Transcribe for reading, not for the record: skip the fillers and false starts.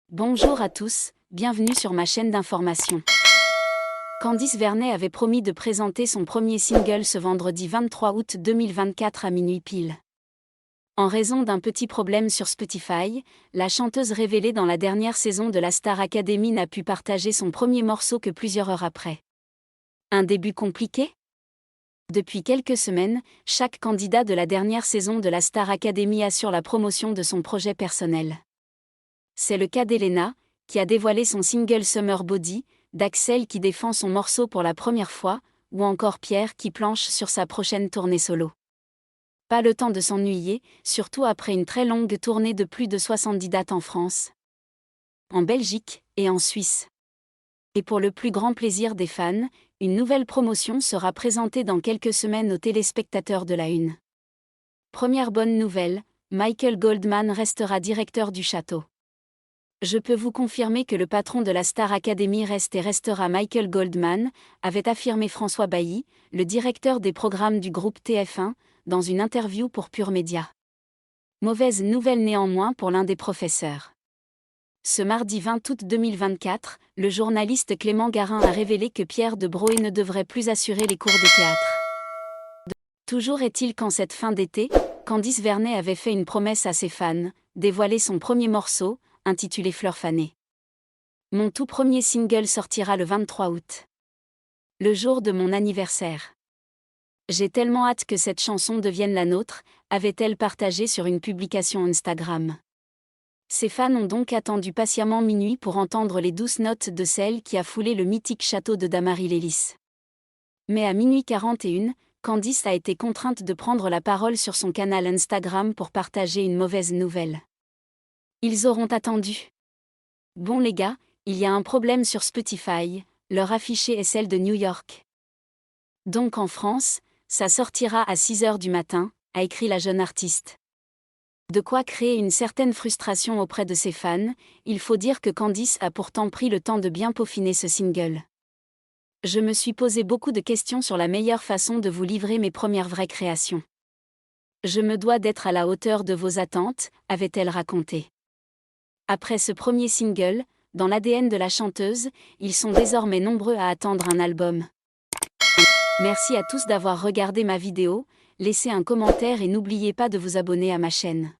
Bonjour à tous, bienvenue sur ma chaîne d'information. Candice Vernet avait promis de présenter son premier single ce vendredi 23 août 2024 à minuit pile. En raison d'un petit problème sur Spotify, la chanteuse révélée dans la dernière saison de la Star Academy n'a pu partager son premier morceau que plusieurs heures après. Un début compliqué ? Depuis quelques semaines, chaque candidat de la dernière saison de la Star Academy assure la promotion de son projet personnel. C'est le cas d'Elena, qui a dévoilé son single Summer Body, d'Axel qui défend son morceau pour la première fois, ou encore Pierre qui planche sur sa prochaine tournée solo. Pas le temps de s'ennuyer, surtout après une très longue tournée de plus de 70 dates en France, en Belgique et en Suisse. Et pour le plus grand plaisir des fans, une nouvelle promotion sera présentée dans quelques semaines aux téléspectateurs de la Une. Première bonne nouvelle, Michael Goldman restera directeur du château. Je peux vous confirmer que le patron de la Star Academy reste et restera Michael Goldman, avait affirmé François Bailly, le directeur des programmes du groupe TF1, dans une interview pour Pure Média. Mauvaise nouvelle néanmoins pour l'un des professeurs. Ce mardi 20 août 2024, le journaliste Clément Garin a révélé que Pierre de Broë ne devrait plus assurer les cours de théâtre. Toujours est-il qu'en cette fin d'été, Candice Vernet avait fait une promesse à ses fans, dévoiler son premier morceau, intitulé Fleurs fanées. Mon tout premier single sortira le 23 août. Le jour de mon anniversaire. J'ai tellement hâte que cette chanson devienne la nôtre, avait-elle partagé sur une publication Instagram. Ses fans ont donc attendu patiemment minuit pour entendre les douces notes de celle qui a foulé le mythique château de Damary-Lélis. Mais à minuit 41, Candice a été contrainte de prendre la parole sur son canal Instagram pour partager une mauvaise nouvelle. Ils auront attendu. Bon les gars, il y a un problème sur Spotify, leur affichée est celle de New York. Donc en France, ça sortira à 6h du matin, a écrit la jeune artiste. De quoi créer une certaine frustration auprès de ses fans, il faut dire que Candice a pourtant pris le temps de bien peaufiner ce single. Je me suis posé beaucoup de questions sur la meilleure façon de vous livrer mes premières vraies créations. Je me dois d'être à la hauteur de vos attentes, avait-elle raconté. Après ce premier single, dans l'ADN de la chanteuse, ils sont désormais nombreux à attendre un album. Merci à tous d'avoir regardé ma vidéo, laissez un commentaire et n'oubliez pas de vous abonner à ma chaîne.